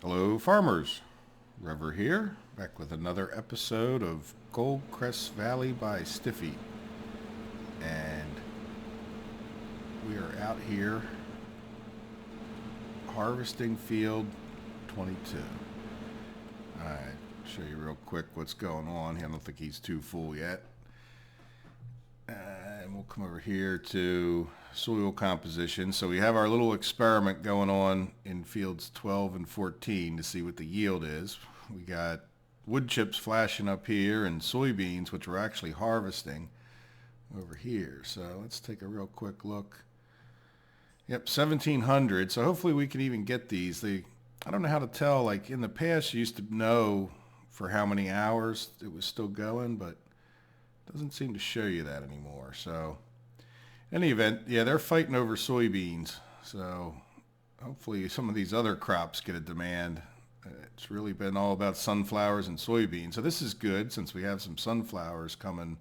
Hello farmers, Rever here, back with another episode of Goldcrest Valley by Stiffi. And we are out here harvesting field 22. Alright, show you real quick what's going on. I don't think he's too full yet. And we'll come over here to soil composition. So we have our little experiment going on in fields 12 and 14 to see what the yield is. We got wood chips flashing up here and soybeans, which we're actually harvesting, over here. So let's take a real quick look. Yep, 1700. So hopefully we can even get these. I don't know how to tell. Like in the past, you used to know for how many hours it was still going, but doesn't seem to show you that anymore. So in any event, yeah, they're fighting over soybeans. So hopefully some of these other crops get a demand. It's really been all about sunflowers and soybeans. So this is good since we have some sunflowers coming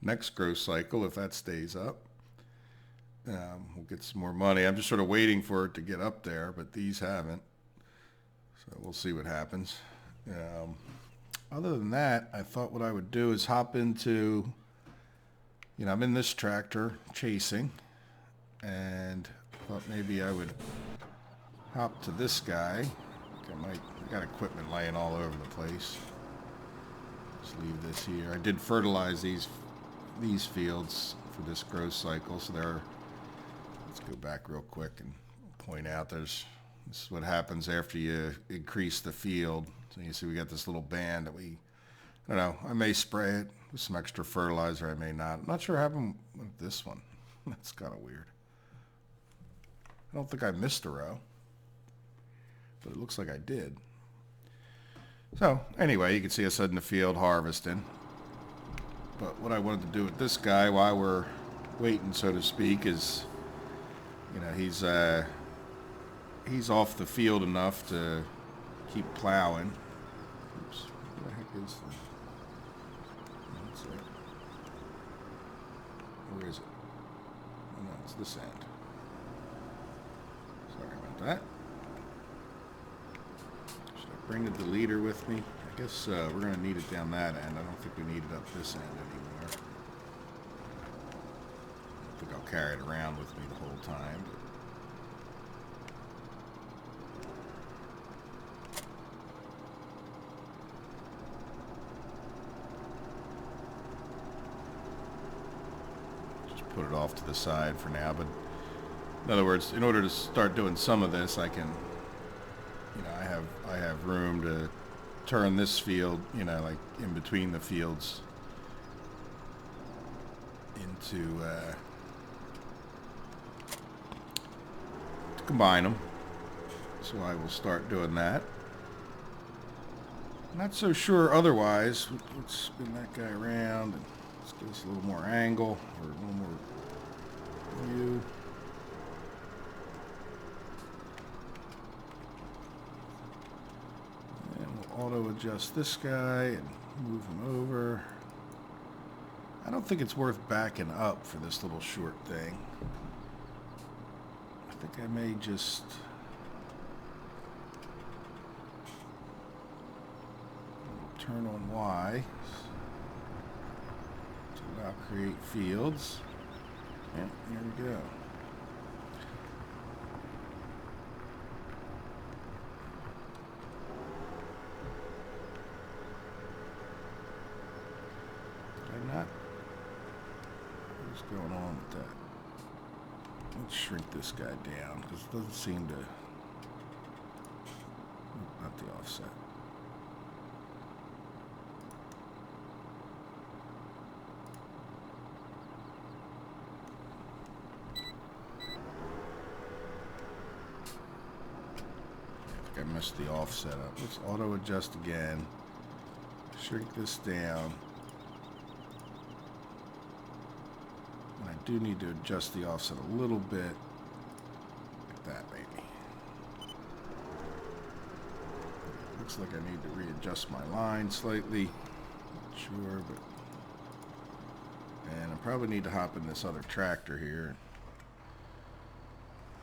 next growth cycle if that stays up. We'll get some more money. I'm just sort of waiting for it to get up there, but these haven't. So we'll see what happens. Other than that, I thought what I would do is hop into, I'm in this tractor chasing, and thought maybe I would hop to this guy. I got equipment laying all over the place. Just leave this here. I did fertilize these fields for this growth cycle, so let's go back real quick and point out this is what happens after you increase the field. So you see we got this little band that I don't know, I may spray it with some extra fertilizer, I may not. I'm not sure what happened with this one. That's kind of weird. I don't think I missed a row, but it looks like I did. So anyway, you can see us in the field harvesting. But what I wanted to do with this guy while we're waiting, so to speak, is, he's off the field enough to keep plowing. Oops, what the heck is this? Let's see. Where is it? Oh, no, it's this end. Sorry about that. Should I bring the deleter with me? I guess we're going to need it down that end. I don't think we need it up this end anymore. I don't think I'll carry it around with me the whole time. Just put it off to the side for now. But in other words, in order to start doing some of this, I can, I have room to turn this field, like in between the fields into to combine them. So I will start doing that. Not so sure otherwise. Let's spin that guy around and let's give us a little more angle or a little more view. Auto adjust this guy and move him over. I don't think it's worth backing up for this little short thing. I think I may just turn on Y to allow create fields. And here we go. What's going on with that? Let's shrink this guy down because it doesn't seem to. Not the offset. I think I messed the offset up. Let's auto adjust again. Shrink this down. I do need to adjust the offset a little bit, like that maybe. Looks like I need to readjust my line slightly. Not sure, but and I probably need to hop in this other tractor here.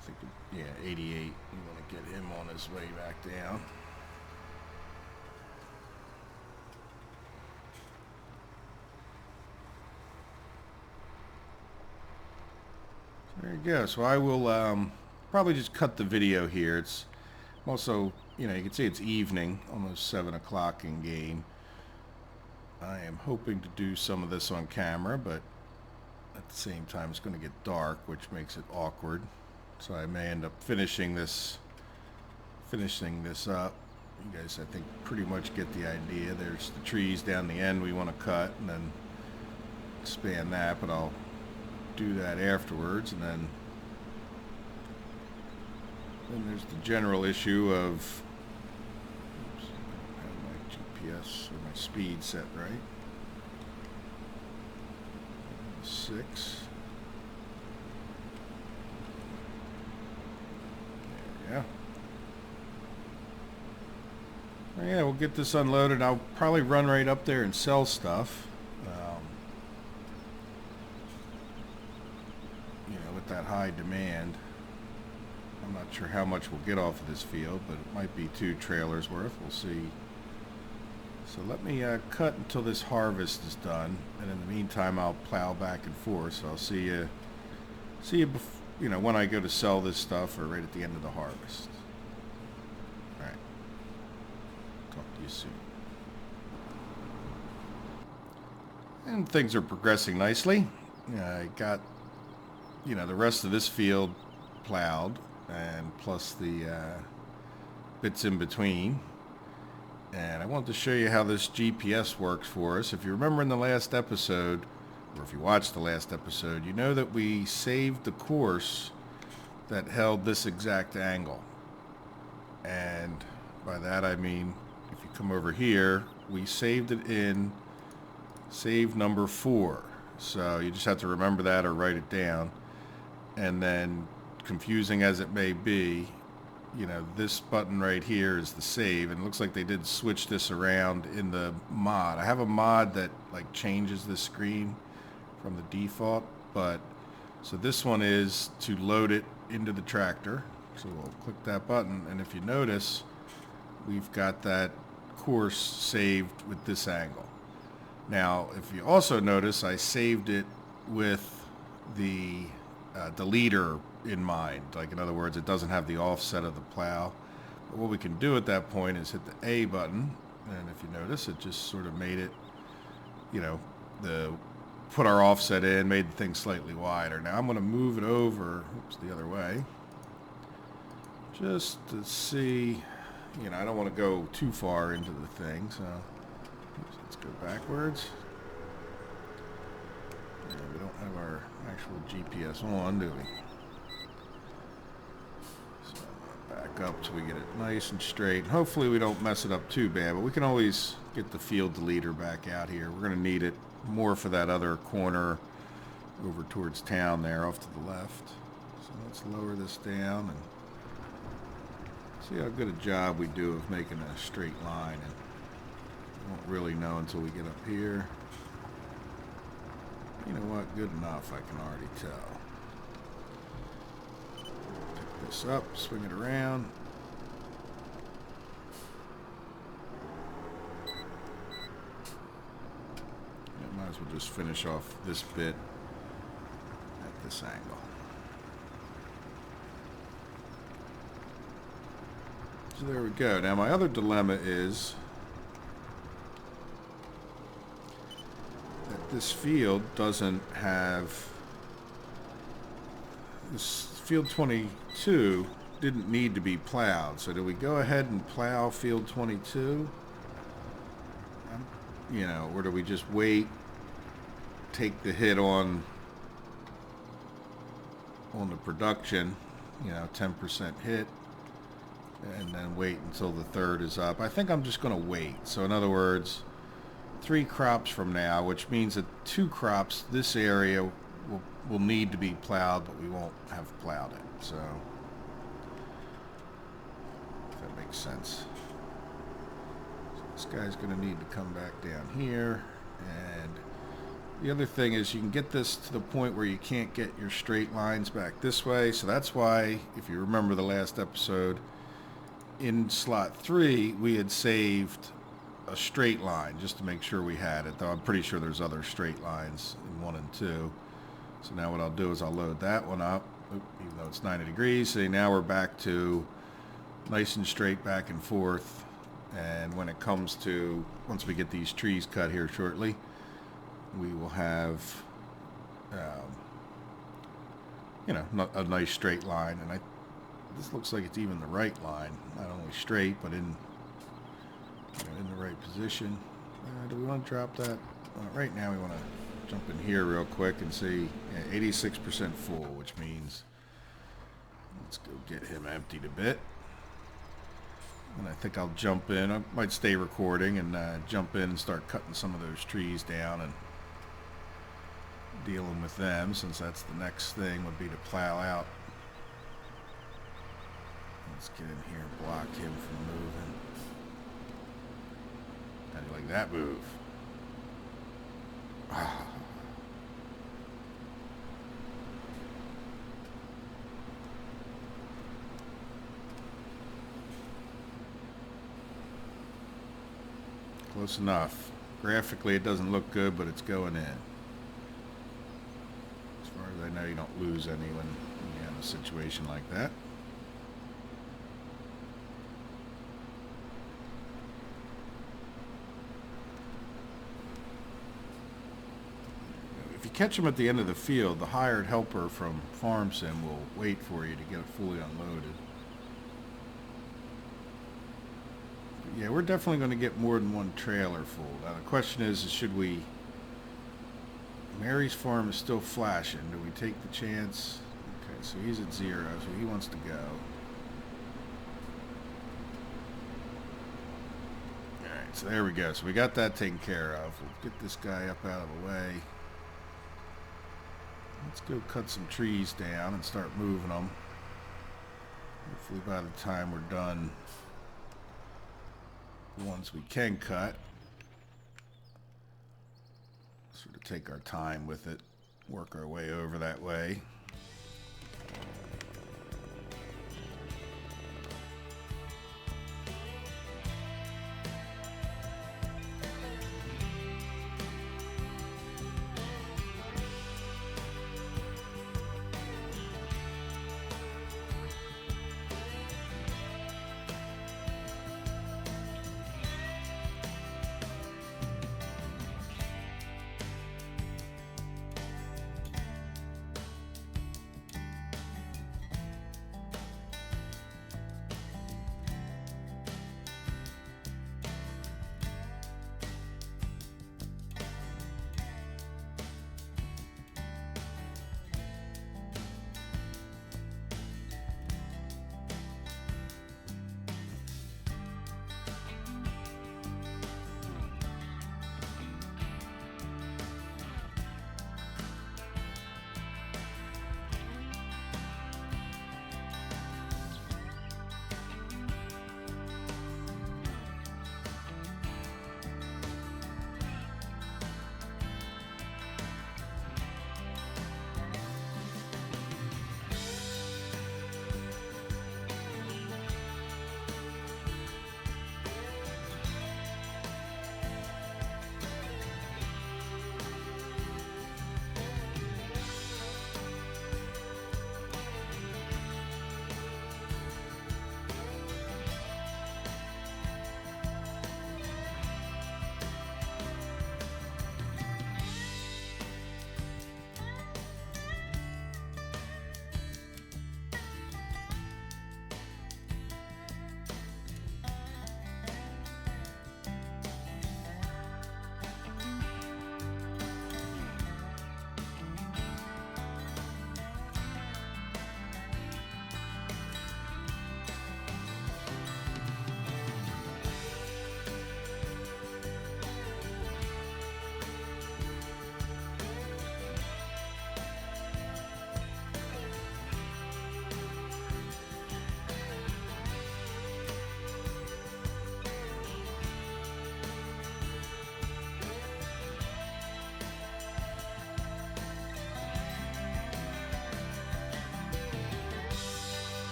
I think, yeah, 88. You want to get him on his way back down. There you go. So I will probably just cut the video here. It's also, you know, you can see it's evening, almost 7 o'clock in game. I am hoping to do some of this on camera, but at the same time it's going to get dark, which makes it awkward. So I may end up finishing this up. You guys, I think, pretty much get the idea. There's the trees down the end we want to cut and then expand that, but I'll do that afterwards. And then there's the general issue of, oops, I have my GPS or my speed set right. 6. There we go. Well, yeah, we'll get this unloaded. I'll probably run right up there and sell stuff. You know, with that high demand. I'm not sure how much we'll get off of this field, but it might be 2 trailers worth. We'll see. So let me cut until this harvest is done, and in the meantime I'll plow back and forth. So I'll see you you know, when I go to sell this stuff, or right at the end of the harvest. All right. Talk to you soon. And things are progressing nicely. I got, you know, the rest of this field plowed, and plus the bits in between. And I wanted to show you how this GPS works for us. If you remember in the last episode, or if you watched the last episode, you know that we saved the course that held this exact angle. And by that I mean, if you come over here, we saved it in save number 4. So you just have to remember that or write it down. And then, confusing as it may be, you know, this button right here is the save, and it looks like they did switch this around in the mod. I have a mod that like changes the screen from the default, but so this one is to load it into the tractor. So we'll click that button, and if you notice, we've got that course saved with this angle. Now, if you also notice, I saved it with the deleter in mind. Like, in other words, it doesn't have the offset of the plow. But what we can do at that point is hit the A button, and if you notice, it just sort of made it, you know, put our offset in, made the thing slightly wider. Now I'm going to move it over, oops, the other way, just to see, you know, I don't want to go too far into the thing, so oops, let's go backwards. And we don't have our actual GPS on, do we? So back up till we get it nice and straight. Hopefully we don't mess it up too bad, but we can always get the field deleter back out here. We're going to need it more for that other corner over towards town there off to the left. So let's lower this down and see how good a job we do of making a straight line. And we won't really know until we get up here. You know what? Good enough, I can already tell. Pick this up, swing it around. Might as well just finish off this bit at this angle. So there we go. Now my other dilemma is that this field doesn't have, this field 22 didn't need to be plowed. So do we go ahead and plow field 22? You know, or do we just wait, take the hit on the production, you know, 10% hit, and then wait until the third is up? I think I'm just going to wait. So in other words, 3 crops from now, which means that 2 crops, this area will need to be plowed, but we won't have plowed it. So if that makes sense. So this guy's going to need to come back down here, and The other thing is you can get this to the point where you can't get your straight lines back this way. So that's why, if you remember the last episode, in slot 3, we had saved a straight line just to make sure we had it. Though I'm pretty sure there's other straight lines in 1 and 2. So now what I'll do is I'll load that one up, even though it's 90 degrees. See, now we're back to nice and straight back and forth. And when it comes to, once we get these trees cut here shortly, we will have, a nice straight line. And this looks like it's even the right line, not only straight, but in the right position. Do we want to drop that? Right now we want to jump in here real quick and see 86% full, which means let's go get him emptied a bit. And I think I'll jump in. I might stay recording and jump in and start cutting some of those trees down and dealing with them, since that's the next thing would be to plow out. Let's get in here and block him from moving. How do you like that move? Close enough. Graphically it doesn't look good, but it's going in. As far as I know, you don't lose any when you have a situation like that. If you catch them at the end of the field, the hired helper from Farm Sim will wait for you to get it fully unloaded. But yeah, we're definitely going to get more than one trailer full. Now the question is should we... Mary's farm is still flashing. Do we take the chance? Okay, so he's at 0, so he wants to go. Alright, so there we go. So we got that taken care of. We'll get this guy up out of the way. Let's go cut some trees down and start moving them. Hopefully by the time we're done, the ones we can cut, sort of take our time with it, work our way over that way.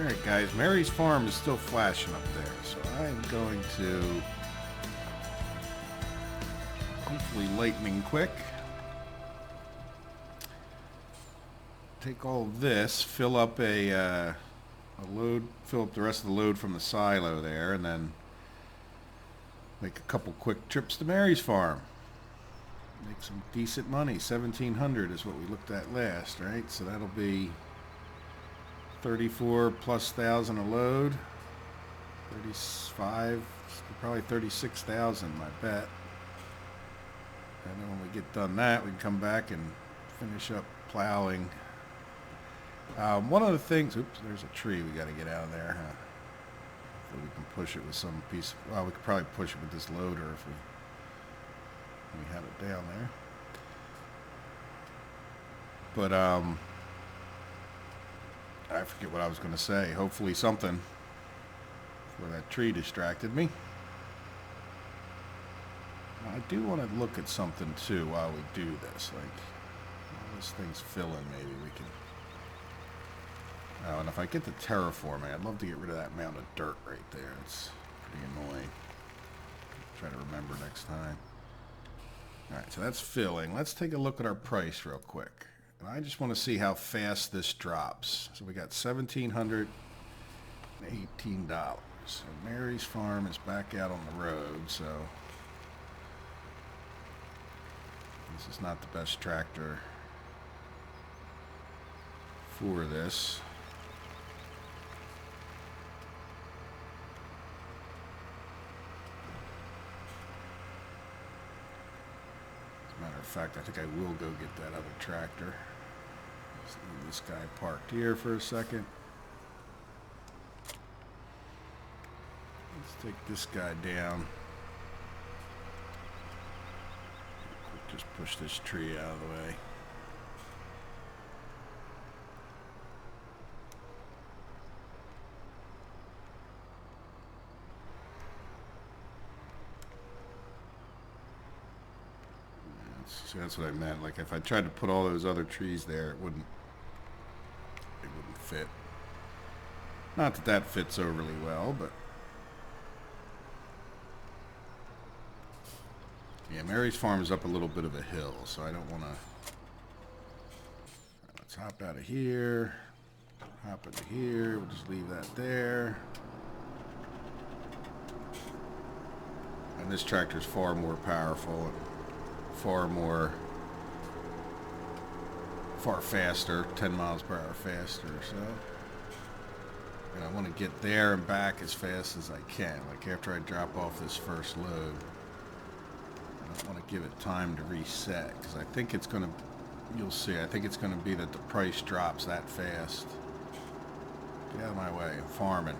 Alright guys, Mary's farm is still flashing up there, so I'm going to hopefully lightning quick take all of this, fill up a load, fill up the rest of the load from the silo there, and then make a couple quick trips to Mary's farm. Make some decent money. 1,700 is what we looked at last, right? So that'll be 34,000+ a load. 35, probably 36,000, I bet. And then when we get done that, we can come back and finish up plowing. One of the things, oops, there's a tree we got to get out of there, huh? So we can push it with some piece of, well, we could probably push it with this loader if we had it down there. But I forget what I was going to say. Hopefully something before that tree distracted me. I do want to look at something too while we do this. Like, while this thing's filling, maybe we can. Oh, and if I get the terraforming, I'd love to get rid of that mound of dirt right there. It's pretty annoying. Try to remember next time. Alright, so that's filling. Let's take a look at our price real quick. And I just want to see how fast this drops. So we got $1,718. So Mary's farm is back out on the road, so this is not the best tractor for this. Matter of fact, I think I will go get that other tractor. Let's leave this guy parked here for a second. Let's take this guy down. Just push this tree out of the way. See, that's what I meant. Like, if I tried to put all those other trees there, it wouldn't fit. Not that that fits overly well, but yeah, Mary's farm is up a little bit of a hill, so I don't want to. Let's hop out of here, hop into here. We'll just leave that there. And this tractor is far more powerful and far faster, 10 miles per hour faster, so. And I want to get there and back as fast as I can. Like after I drop off this first load, I don't want to give it time to reset, because I think it's going to, you'll see, I think it's going to be that the price drops that fast. Get out of my way, I'm farming.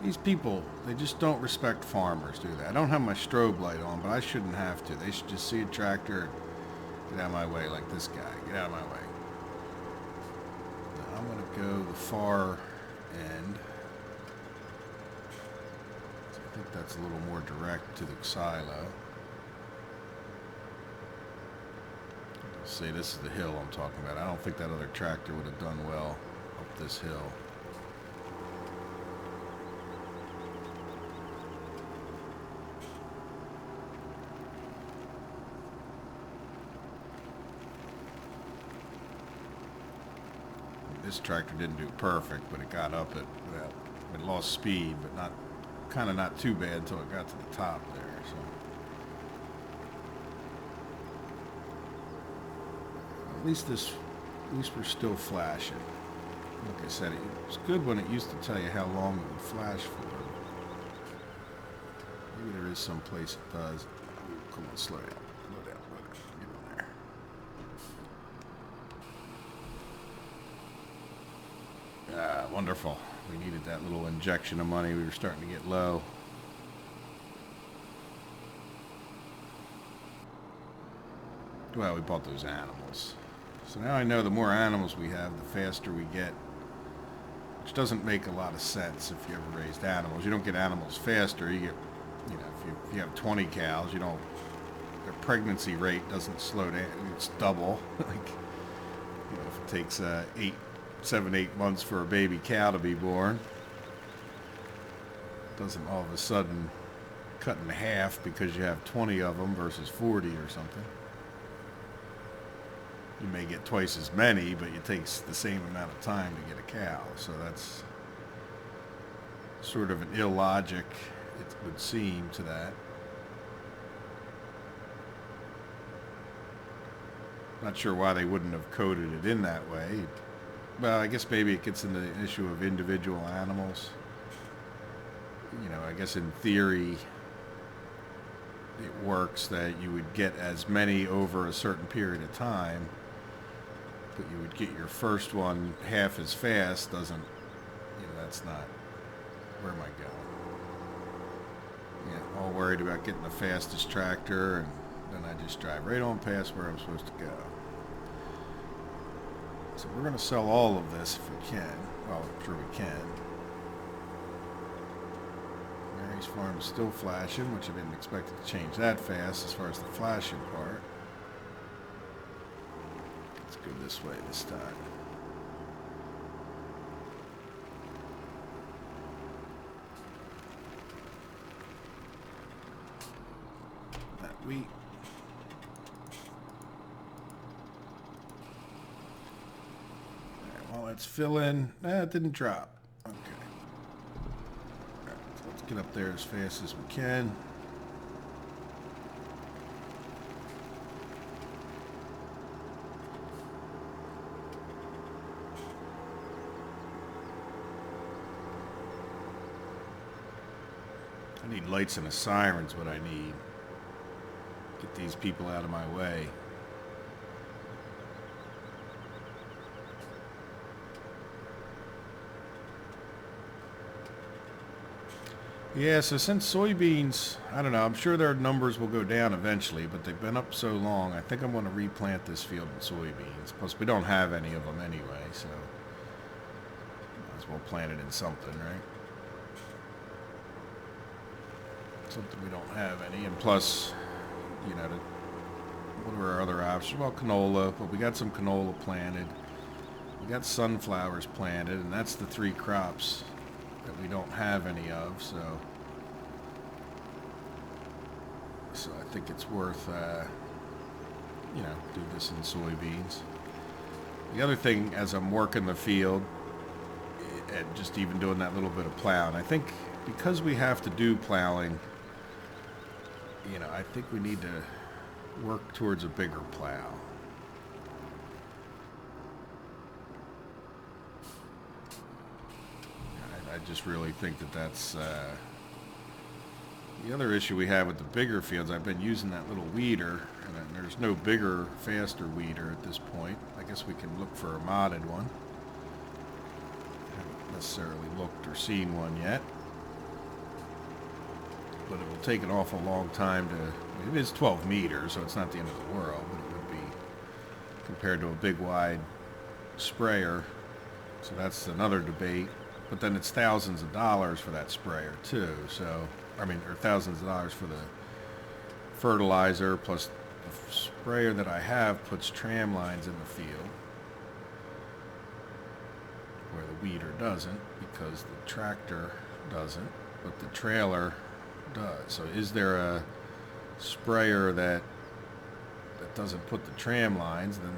These people, they just don't respect farmers, do they? I don't have my strobe light on, but I shouldn't have to. They should just see a tractor, get out of my way, like this guy. Get out of my way. Now I'm going to go the far end. So I think that's a little more direct to the silo. See, this is the hill I'm talking about. I don't think that other tractor would have done well up this hill. This tractor didn't do perfect, but it got up at, well, it lost speed, but not, kind of not too bad until it got to the top there, so. At least we're still flashing. Like I said, it was good when it used to tell you how long it would flash for. Maybe there is some place it does. Ooh, come on, slow down, slow down, get in there. Wonderful. We needed that little injection of money. We were starting to get low. Well, we bought those animals. So now I know the more animals we have, the faster we get. Which doesn't make a lot of sense if you ever raised animals. You don't get animals faster. You get, you know, if you have 20 cows, you don't, their pregnancy rate doesn't slow down. It's double. Like, you know, if it takes 8 7-8 months for a baby cow to be born. Doesn't all of a sudden cut in half because you have 20 of them versus 40 or something. You may get twice as many, but it takes the same amount of time to get a cow. So that's sort of an illogic, it would seem, to that. Not sure why they wouldn't have coded it in that way. Well, I guess maybe it gets into the issue of individual animals. You know, I guess in theory it works that you would get as many over a certain period of time, but you would get your first one half as fast. Doesn't, you know, that's not, where am I going? Yeah, all worried about getting the fastest tractor, and then I just drive right on past where I'm supposed to go. So we're going to sell all of this if we can. Well, I'm sure we can. Mary's farm is still flashing, which I didn't expect it to change that fast as far as the flashing part. Let's go this way this time. That wheat. While it's filling, it didn't drop. Okay. Alright, so let's get up there as fast as we can. I need lights and a siren's what I need. Get these people out of my way. Yeah, so since soybeans, I don't know, I'm sure their numbers will go down eventually, but they've been up so long, I think I'm going to replant this field in soybeans. Plus, we don't have any of them anyway, so might as well plant it in something, right? Something we don't have any, and plus, you know, what are our other options? Well, canola, but we got some canola planted. We got sunflowers planted, and that's the 3 crops that we don't have any of, so I think it's worth, you know, do this in soybeans. The other thing, as I'm working the field, and just even doing that little bit of plowing, I think because we have to do plowing, you know, I think we need to work towards a bigger plow. I just really think that that's the other issue we have with the bigger fields. I've been using that little weeder, and there's no bigger, faster weeder at this point. I guess we can look for a modded one. Haven't necessarily looked or seen one yet, but it will take an awful long time to. I mean, it is 12 meters, so it's not the end of the world, but it would be compared to a big wide sprayer. So that's another debate. But then it's thousands of dollars for that sprayer too. So, I mean, or thousands of dollars for the fertilizer, plus the sprayer that I have puts tram lines in the field where the weeder doesn't, because the tractor doesn't, but the trailer does. So is there a sprayer that doesn't put the tram lines? Then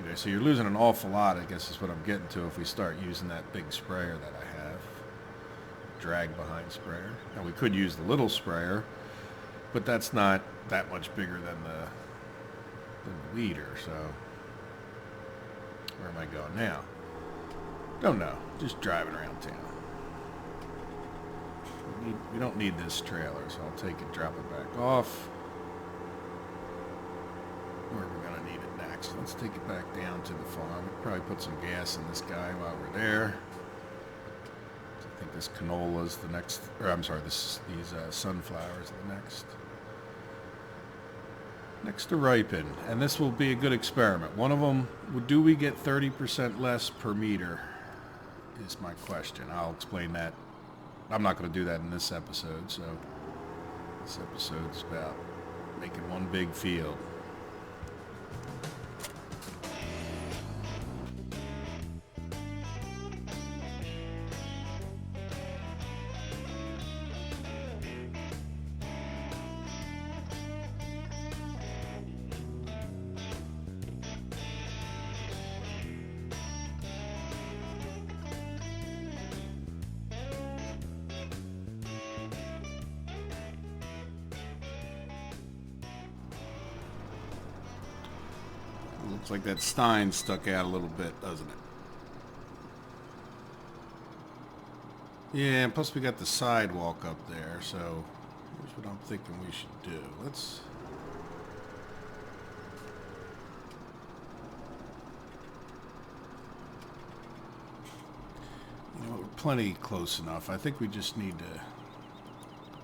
you know, so you're losing an awful lot, I guess is what I'm getting to, if we start using that big sprayer that I have, drag behind sprayer. Now we could use the little sprayer, but that's not that much bigger than the weeder. So where am I going now? Don't know. Just driving around town. We don't need this trailer, so I'll take it, drop it back off. Where we're going to need it next. Let's take it back down to the farm. We'll probably put some gas in this guy while we're there. I think this canola is the next, or I'm sorry, these sunflowers are the next to ripen. And this will be a good experiment. One of them, do we get 30% less per meter is my question. I'll explain that. I'm not going to do that in this episode, so this episode's about making one big field. Looks like that Stein stuck out a little bit, doesn't it? Yeah, and plus we got the sidewalk up there, so here's what I'm thinking we should do. Let's... You know, we're plenty close enough. I think we just need to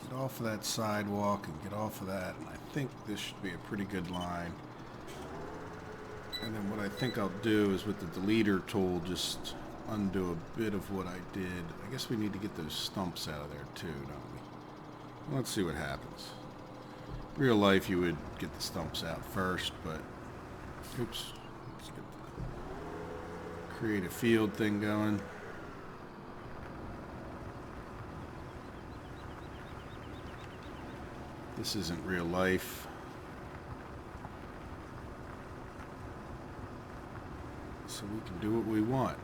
get off of that sidewalk and get off of that, and I think this should be a pretty good line. And then what I think I'll do is with the deleter tool just undo a bit of what I did. I guess we need to get those stumps out of there too, don't we? Let's see what happens. Real life you would get the stumps out first, but oops. Let's get the create a field thing going. This isn't real life. So we can do what we want.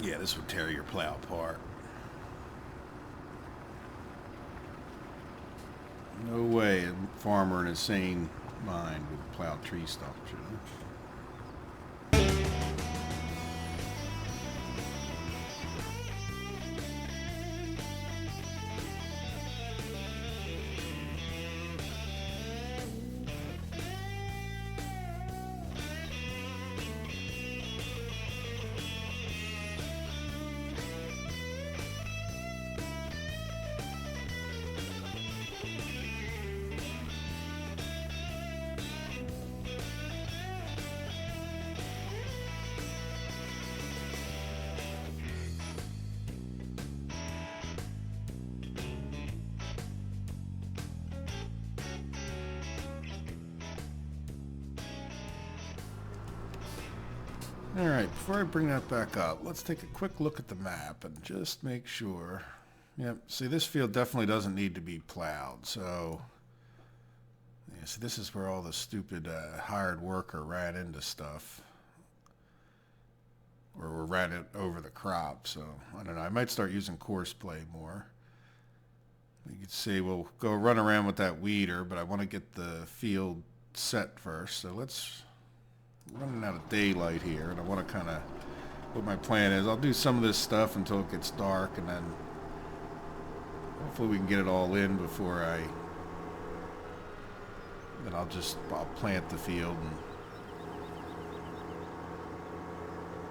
Yeah, this would tear your plow apart. No way a farmer in his sane mind would plow tree stumps, you know? Alright, before I bring that back up, let's take a quick look at the map and just make sure. Yep, see this field definitely doesn't need to be plowed, so... Yeah, see this is where all the stupid hired worker ran into stuff. Or ran it over the crop, so I don't know, I might start using course play more. You can see we'll go run around with that weeder, but I want to get the field set first, so let's... running out of daylight here, and I want to kind of, what my plan is, I'll do some of this stuff until it gets dark, and then hopefully we can get it all in before then I'll plant the field and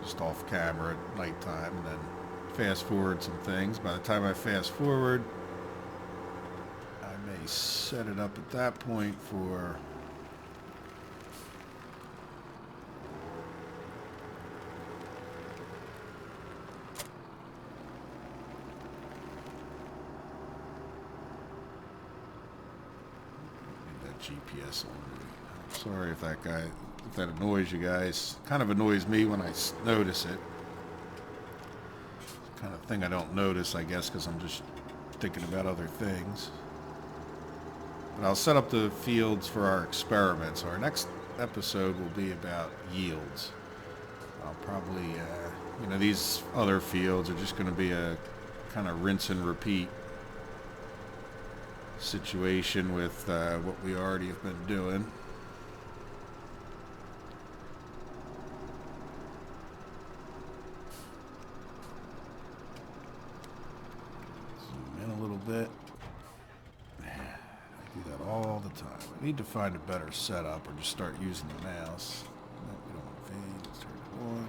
just off camera at nighttime, and then fast forward some things. By the time I fast forward, I may set it up at that point for GPS on. Sorry if that annoys you guys. Kind of annoys me when I notice it. It's the kind of thing I don't notice, I guess, because I'm just thinking about other things. But I'll set up the fields for our experiments. Our next episode will be about yields. I'll probably, these other fields are just going to be a kind of rinse and repeat situation with what we already have been doing. Zoom in a little bit. I do that all the time. I need to find a better setup or just start using the mouse. No, we don't want to fade. Let's turn it on.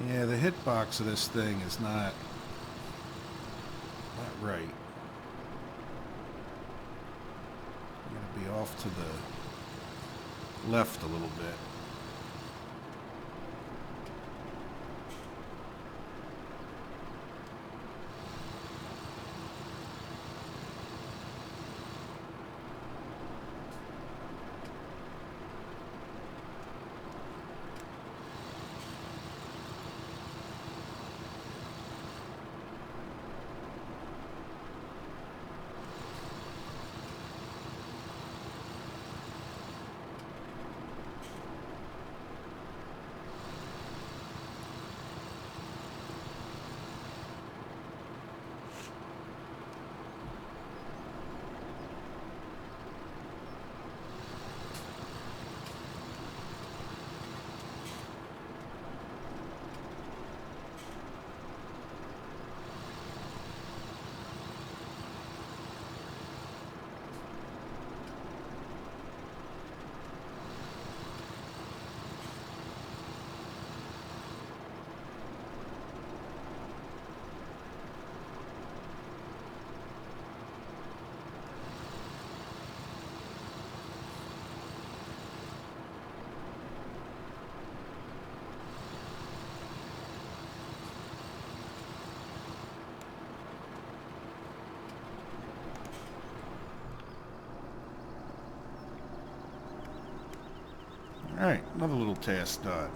Yeah, the hitbox of this thing is not right. You gotta be off to the left a little bit. Alright, another little task done.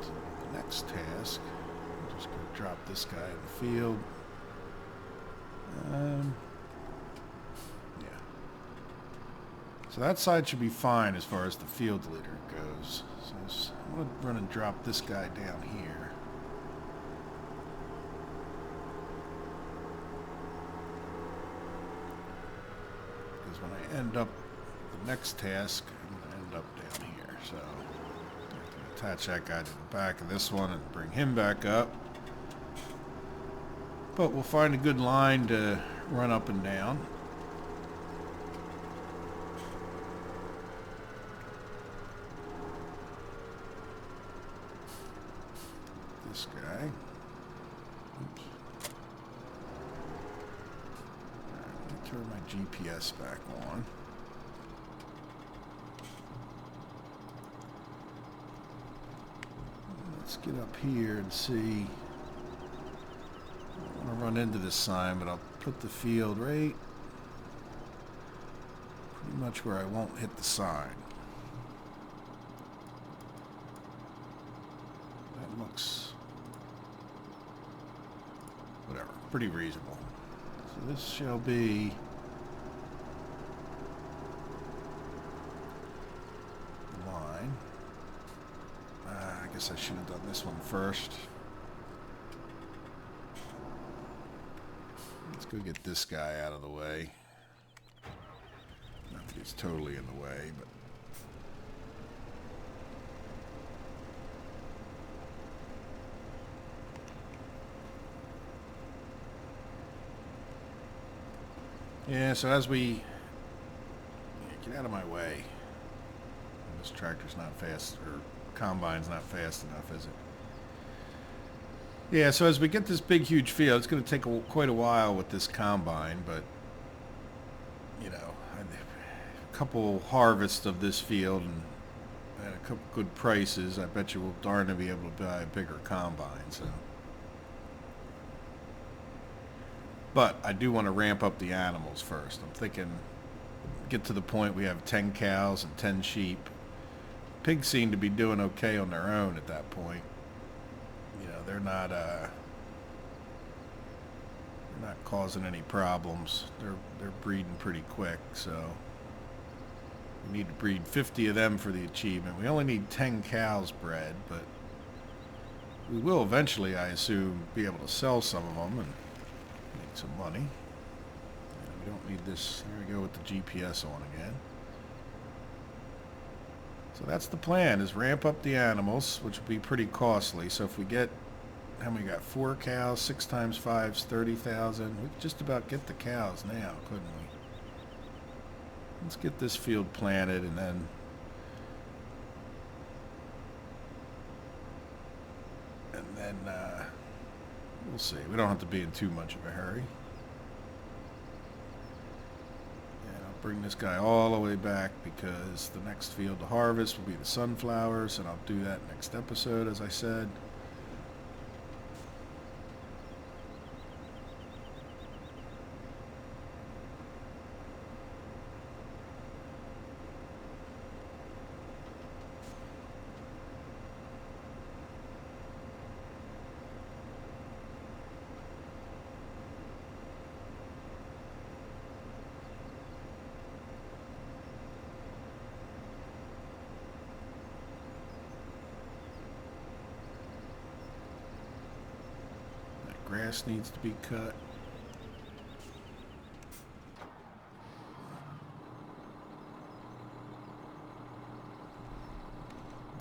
So the next task, I'm just going to drop this guy in the field. Yeah. So that side should be fine as far as the field leader goes. So I'm going to run and drop this guy down here. Because when I end up the next task, I'm going to end up down here. So I'm going to attach that guy to the back of this one and bring him back up. But we'll find a good line to run up and down. This guy. Oops. Alright, let me turn my GPS back on. Let's get up here and see. I want to run into this sign, but I'll put the field right pretty much where I won't hit the sign. That looks, whatever, pretty reasonable. So this shall be the line. I guess I should have done this one first. Let's go get this guy out of the way. Not that he's totally in the way, but... Yeah, so as we... Yeah, get out of my way. This tractor's not fast, or combine's not fast enough, is it? Yeah, so as we get this big, huge field, it's going to take quite a while with this combine, but, you know, a couple harvests of this field and at a couple good prices, I bet you we'll darn to be able to buy a bigger combine, so. But I do want to ramp up the animals first. I'm thinking get to the point we have 10 cows and 10 sheep. Pigs seem to be doing okay on their own at that point. You know, they're not causing any problems. They're breeding pretty quick, so we need to breed 50 of them for the achievement. We only need 10 cows bred, but we will eventually, I assume, be able to sell some of them and make some money. And we don't need this. There we go with the GPS on again. So that's the plan, is ramp up the animals, which will be pretty costly. So if we get, how many we got? 4 cows, 6 times 5 is 30,000. We could just about get the cows now, couldn't we? Let's get this field planted and then we'll see. We don't have to be in too much of a hurry. Bring this guy all the way back because the next field to harvest will be the sunflowers, and I'll do that next episode, as I said. Grass needs to be cut.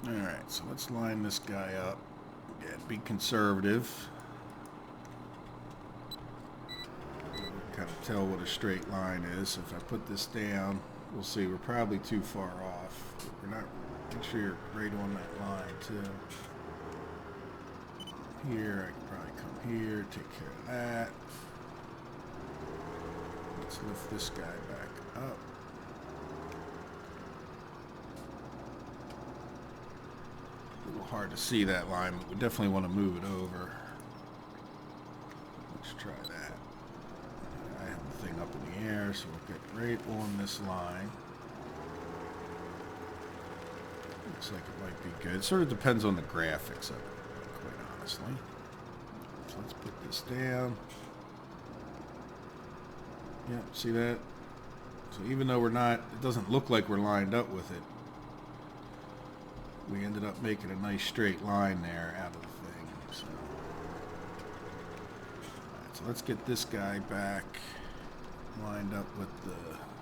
Alright, so let's line this guy up. Again, be conservative. Kind of tell what a straight line is. If I put this down, we'll see we're probably too far off. We're not, make sure you're right on that line too. Here, I can probably come here, take care of that. Let's lift this guy back up. A little hard to see that line, but we definitely want to move it over. Let's try that. I have the thing up in the air, so we'll get right on this line. Looks like it might be good. It sort of depends on the graphics of it, quite honestly. So let's put this down. Yeah, see that? So even though we're not, it doesn't look like we're lined up with it, we ended up making a nice straight line there out of the thing. So, alright, so let's get this guy back lined up with the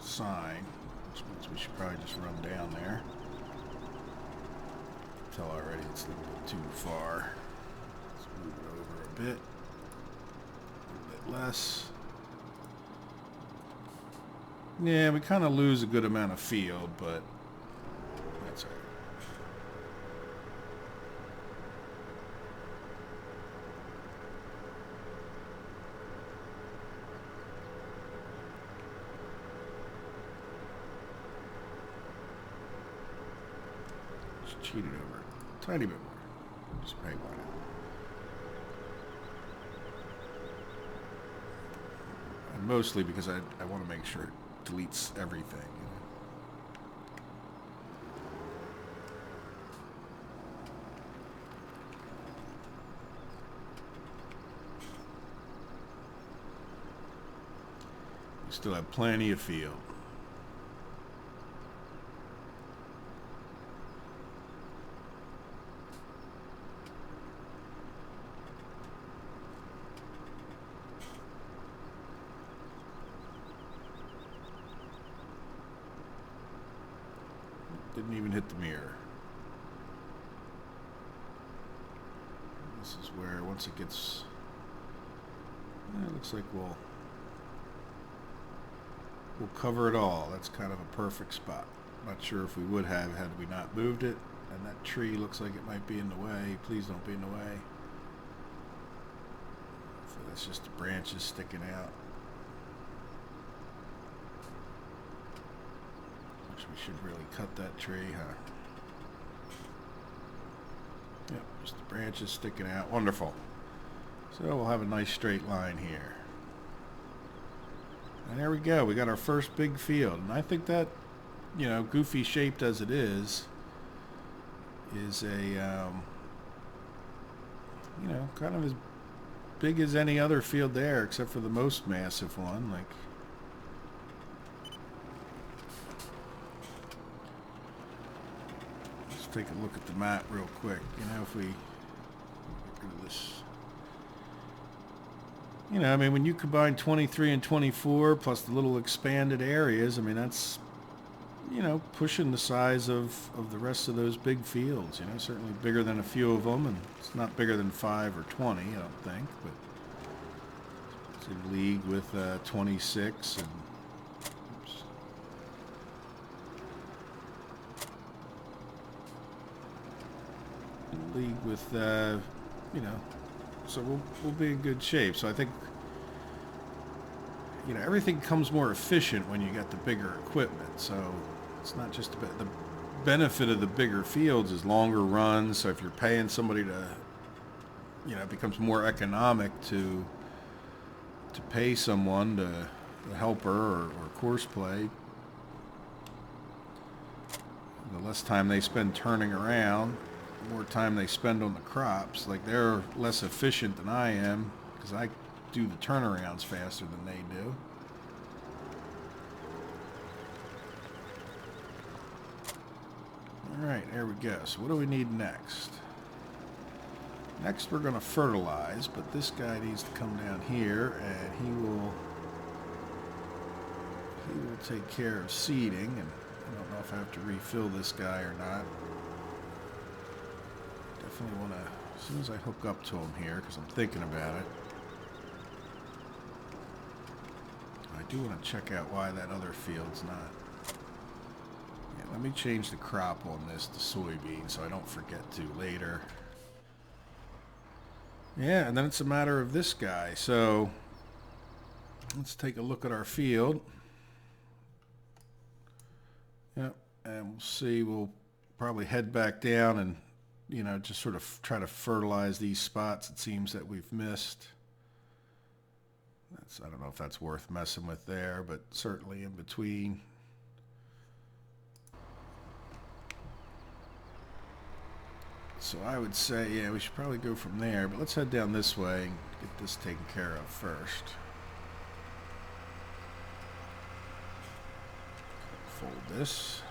sign, which means we should probably just run down there. I can tell already it's a little bit too far. Let's move it over a bit. A little bit less. Yeah, we kind of lose a good amount of field, but that's all right. Just cheat it over a tiny bit more. Just pay one out. And mostly because I want to make sure it deletes everything. We still have plenty of field. Didn't even hit the mirror. This is where once it gets, it looks like we'll cover it all. That's kind of a perfect spot. Not sure if we would have had we not moved it. And that tree looks like it might be in the way. Please don't be in the way. So that's just the branches sticking out. We should really cut that tree, huh? Yep, just the branches sticking out. Wonderful. So we'll have a nice straight line here. And there we go. We got our first big field. And I think that, you know, goofy shaped as it is a, you know, kind of as big as any other field there, except for the most massive one. Like, take a look at the map real quick. You know, if we get rid of this, you know, I mean, when you combine 23 and 24 plus the little expanded areas, I mean, that's, you know, pushing the size of the rest of those big fields. You know, certainly bigger than a few of them, and it's not bigger than 5 or 20, I don't think, but it's in league with 26 and league with, you know, so we'll be in good shape. So I think, you know, everything comes more efficient when you got the bigger equipment. So it's not just about the benefit of the bigger fields is longer runs. So if you're paying somebody to, you know, it becomes more economic to pay someone to help her or course play. The less time they spend turning around, more time they spend on the crops. Like, they're less efficient than I am because I do the turnarounds faster than they do. Alright, there we go. So what do we need next? Next we're going to fertilize, but this guy needs to come down here and he will take care of seeding. And I don't know if I have to refill this guy or not. Definitely want to, as soon as I hook up to him here, because I'm thinking about it, I do want to check out why that other field's not. Yeah, let me change the crop on this to soybean so I don't forget to later. Yeah, and then it's a matter of this guy. So let's take a look at our field. Yep, and we'll see. We'll probably head back down and, you know, just sort of try to fertilize these spots it seems that we've missed. I don't know if that's worth messing with there, but certainly in between. So I would say, yeah, we should probably go from there, but let's head down this way and get this taken care of first. Fold this.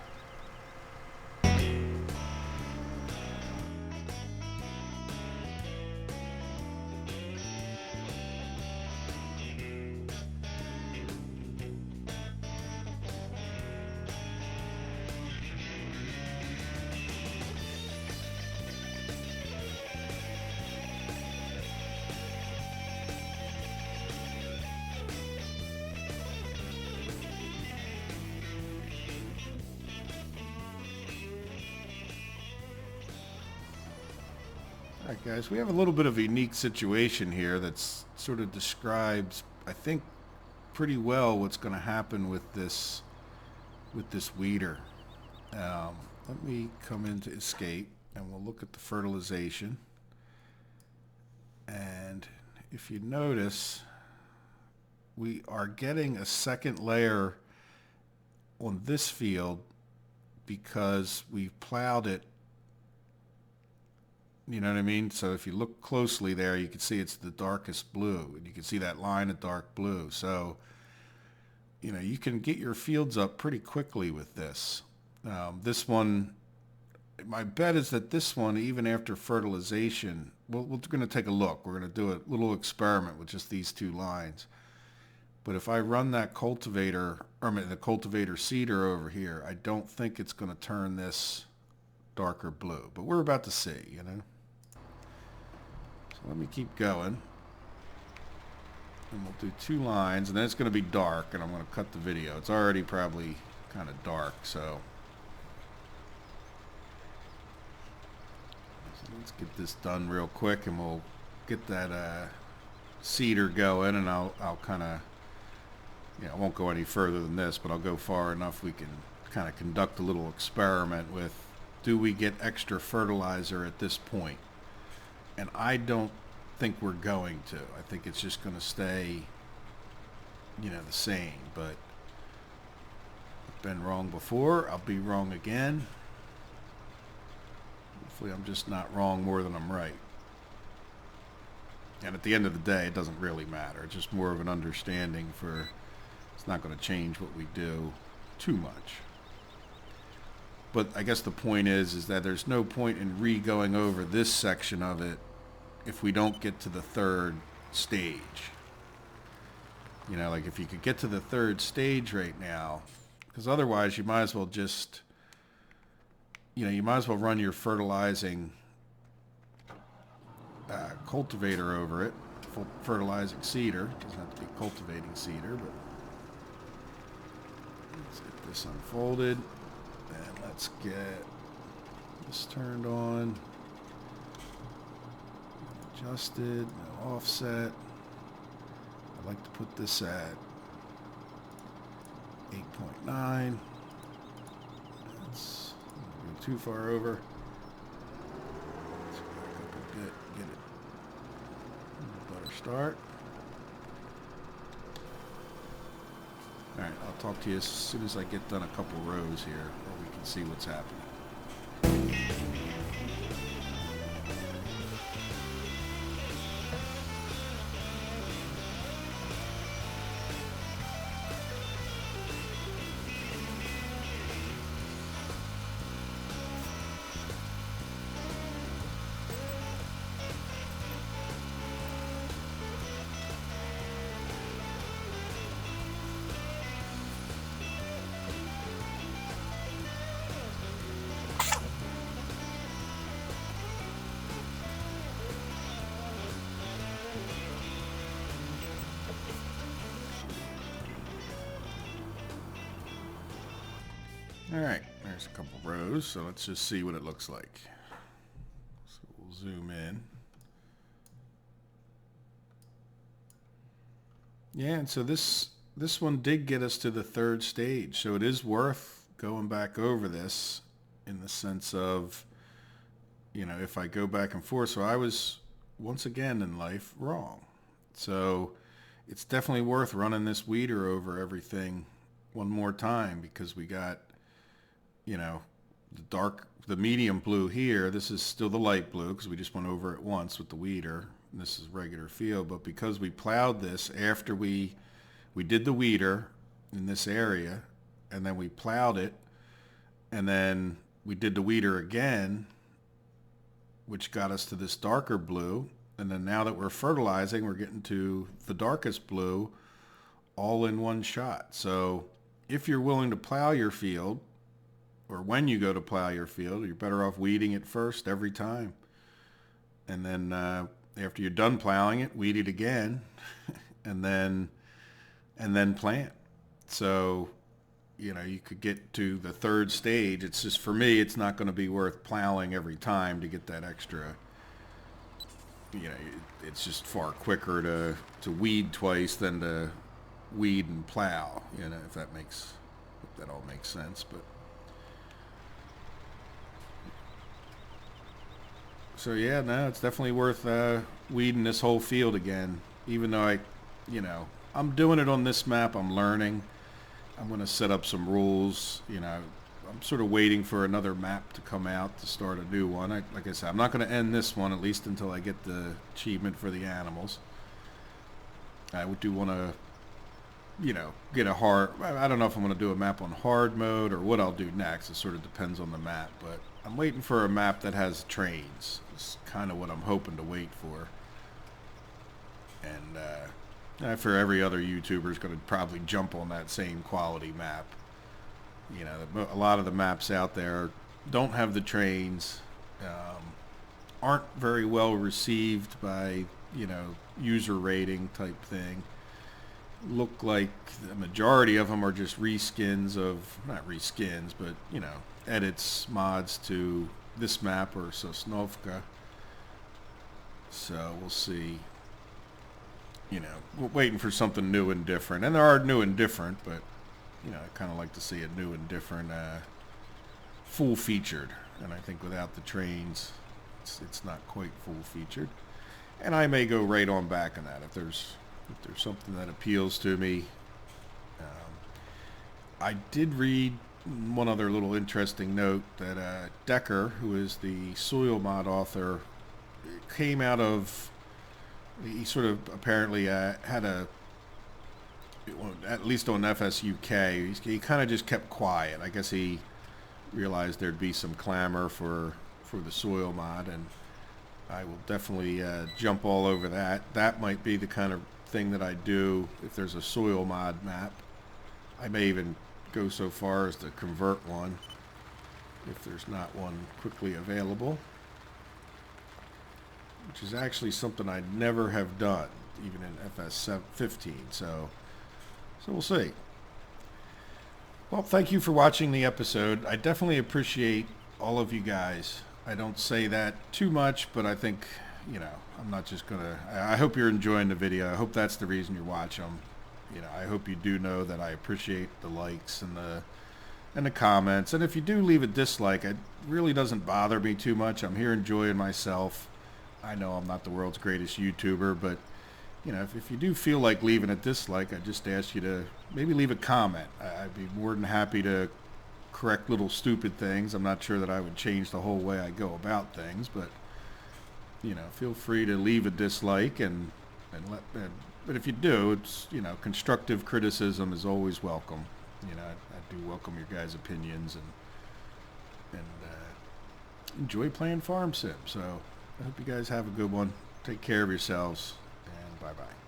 Alright guys, we have a little bit of a unique situation here that's sort of describes, I think, pretty well what's going to happen with this weeder. Let me come into escape and we'll look at the fertilization. And if you notice, we are getting a second layer on this field because we've plowed it. You know what I mean? So if you look closely there, you can see it's the darkest blue. And you can see that line of dark blue. So, you know, you can get your fields up pretty quickly with this. This one, my bet is that this one, even after fertilization, we're going to take a look. We're going to do a little experiment with just these two lines. But if I run that cultivator, or the cultivator seeder over here, I don't think it's going to turn this darker blue. But we're about to see, you know. So let me keep going. And we'll do two lines, and then it's going to be dark, and I'm going to cut the video. It's already probably kind of dark, so let's get this done real quick, and we'll get that seeder going, and I'll kind of, you know, I won't go any further than this, but I'll go far enough we can kind of conduct a little experiment with, do we get extra fertilizer at this point? And I don't think we're going to. I think it's just going to stay, you know, the same. But I've been wrong before. I'll be wrong again. Hopefully I'm just not wrong more than I'm right. And at the end of the day, it doesn't really matter. It's just more of an understanding for, it's not going to change what we do too much. But I guess the point is that there's no point in re-going over this section of it if we don't get to the third stage. You know, like if you could get to the third stage right now, because otherwise you might as well just, you know, you might as well run your fertilizing cultivator over it, fertilizing seeder. Doesn't have to be cultivating seeder, but let's get this unfolded. And let's get this turned on, adjusted, no offset. I'd like to put this at 8.9. That's not go too far over. Let's back up a bit, get it a better start. Alright, I'll talk to you as soon as I get done a couple rows here, where we can see what's happening. Alright, there's a couple rows, so let's just see what it looks like. So we'll zoom in. Yeah, and so this one did get us to the third stage, so it is worth going back over this in the sense of, you know, if I go back and forth. So I was, once again in life, wrong. So it's definitely worth running this weeder over everything one more time, because we got, you know, the medium blue here, this is still the light blue because we just went over it once with the weeder. And this is regular field, but because we plowed this after we did the weeder in this area, and then we plowed it, and then we did the weeder again, which got us to this darker blue, and then now that we're fertilizing, we're getting to the darkest blue all in one shot. So if you're willing to plow your field, or when you go to plow your field, you're better off weeding it first every time. And then after you're done plowing it, weed it again, and then plant. So, you know, you could get to the third stage. It's just, for me, it's not going to be worth plowing every time to get that extra. You know, it's just far quicker to weed twice than to weed and plow. You know, if that all makes sense. But so yeah, no, it's definitely worth weeding this whole field again. Even though I'm doing it on this map, I'm learning. I'm going to set up some rules. You know, I'm sort of waiting for another map to come out to start a new one. Like I said, I'm not going to end this one, at least until I get the achievement for the animals. I do want to, get a hard... I don't know if I'm going to do a map on hard mode or what I'll do next. It sort of depends on the map, but I'm waiting for a map that has trains. It's kind of what I'm hoping to wait for. And for every other YouTuber is going to probably jump on that same quality map. You know, a lot of the maps out there don't have the trains, aren't very well received by, user rating type thing. Look like the majority of them are just reskins of, not reskins, but, edits, mods to this map or Sosnovka. So we'll see. We're waiting for something new and different. And there are new and different, but, I kind of like to see it new and different, full featured. And I think without the trains, it's not quite full featured. And I may go right on back on that if there's something that appeals to me. I did read one other little interesting note that Decker, who is the soil mod author, came out of... He sort of apparently had at least on FSUK, he kind of just kept quiet. I guess he realized there'd be some clamor for the soil mod, and I will definitely jump all over that. That might be the kind of thing that I do if there's a soil mod map. I may even go so far as to convert one if there's not one quickly available, which is actually something I never have done, even in FS15. So we'll see. Well, thank you for watching the episode. I definitely appreciate all of you guys. I don't say that too much, but I think, I'm not just going to... I hope you're enjoying the video. I hope that's the reason you watch them. I hope you do know that I appreciate the likes and the comments. And if you do leave a dislike, it really doesn't bother me too much. I'm here enjoying myself. I know I'm not the world's greatest YouTuber, but if you do feel like leaving a dislike, I just ask you to maybe leave a comment. I'd be more than happy to correct little stupid things. I'm not sure that I would change the whole way I go about things, but feel free to leave a dislike and but if you do, it's constructive criticism is always welcome. I do welcome your guys' opinions and enjoy playing Farm Sim. So I hope you guys have a good one. Take care of yourselves, and bye-bye.